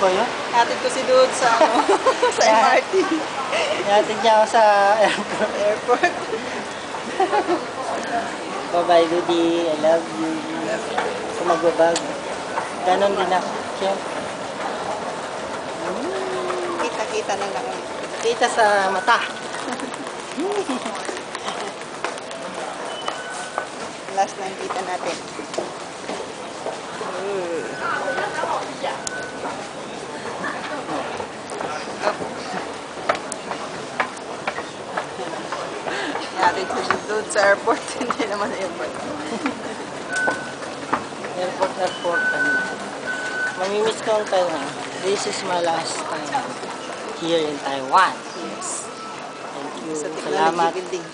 ba yun? Hatid ko si Dude sa ano, sa MRT. Hatid niya ako sa airport. Bye-bye, Dudy. I love you. Kung magbabago. Ganon din ako. Siyempre. Kita-kita na lang. Kita sa mata. Last na yung kita natin. Hatid ko si Dude sa airport. Hindi naman airport. Airport. Mamimiss ko ang Taiwan. This is my last time here in Taiwan. Yes. Thank you. Sa technology Salamat. building.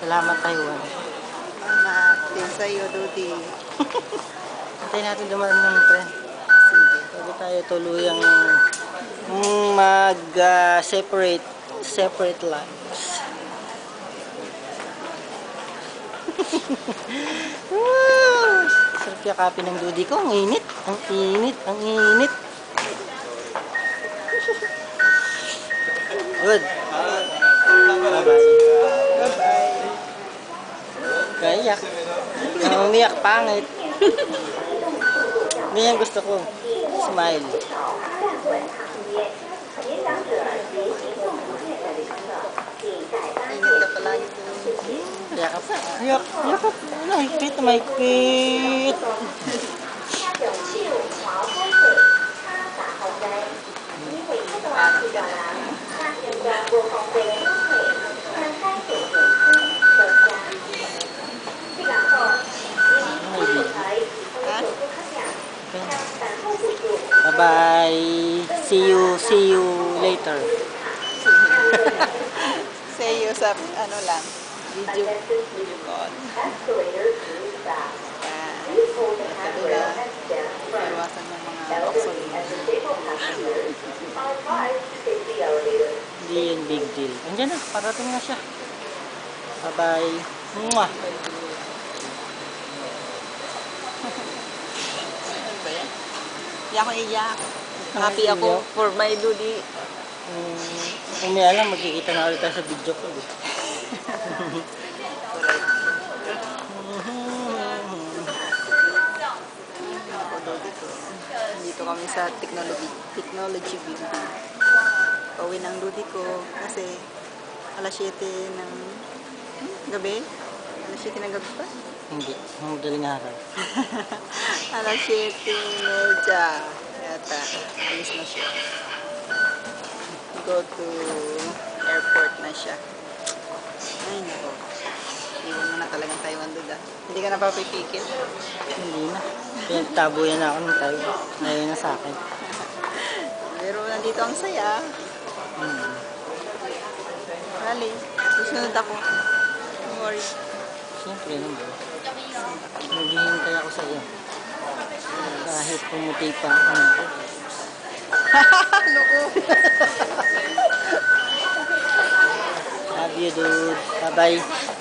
Salamat, Taiwan. Salamat din sa'yo, Dudy. Hintayin natin dumaan ng tren. Pwede tayo tuluyang separate lives. Wow! Sarap yakapin ng Dudy ko. Ang init. Ang init. Good. Bye-bye. Kaiyak. Umiyak, pangit. Hindi yan gusto ko. Smile. Init ka palagi. Yakap. Mahigpit. Bye-bye. See you later. Say you sa ano lang. Video call. Iwasan ng mga boxon. Hindi yan big deal. Andiyan na. Parating na siya. Bye-bye. Mwah. Iyak ko iyak. Happy ako for my Dudy. Kung may alam, magkikita na ulit tayo sa video ko. Dito kami sa technology building. Pauwi ng Dudy ko kasi alas 7 ng gabi. Alas 7 ng gabi pa? Hindi. Ang madaling araw. Alas 7:30 yata. Alis na siya. Go to airport na siya. Ay, nako. Iwan mo na talagang Taiwan, Duda. Hindi ka na papipikit. Hindi na. Pinagtabo yan ako ng tayo. Ngayon na sa akin. Pero nandito ang saya. Rally. Susunod ako. Don't worry. Siyempre naman. Naghihintay ako sa iyo. Kahit pumuti pa ako. Loko. Love you, dude. Bye-bye.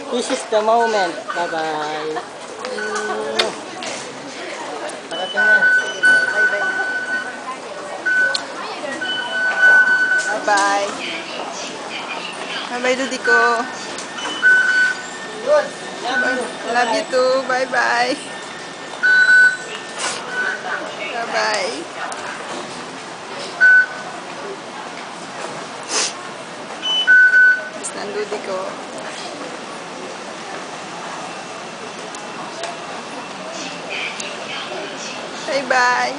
This is the moment. Bye-bye. Parating na. Bye-bye. Bye-bye. Bye-bye, Dudy ko. Good. Love you too. Bye-bye. Bye-bye. Miss ng Dudy ko. Bye-bye.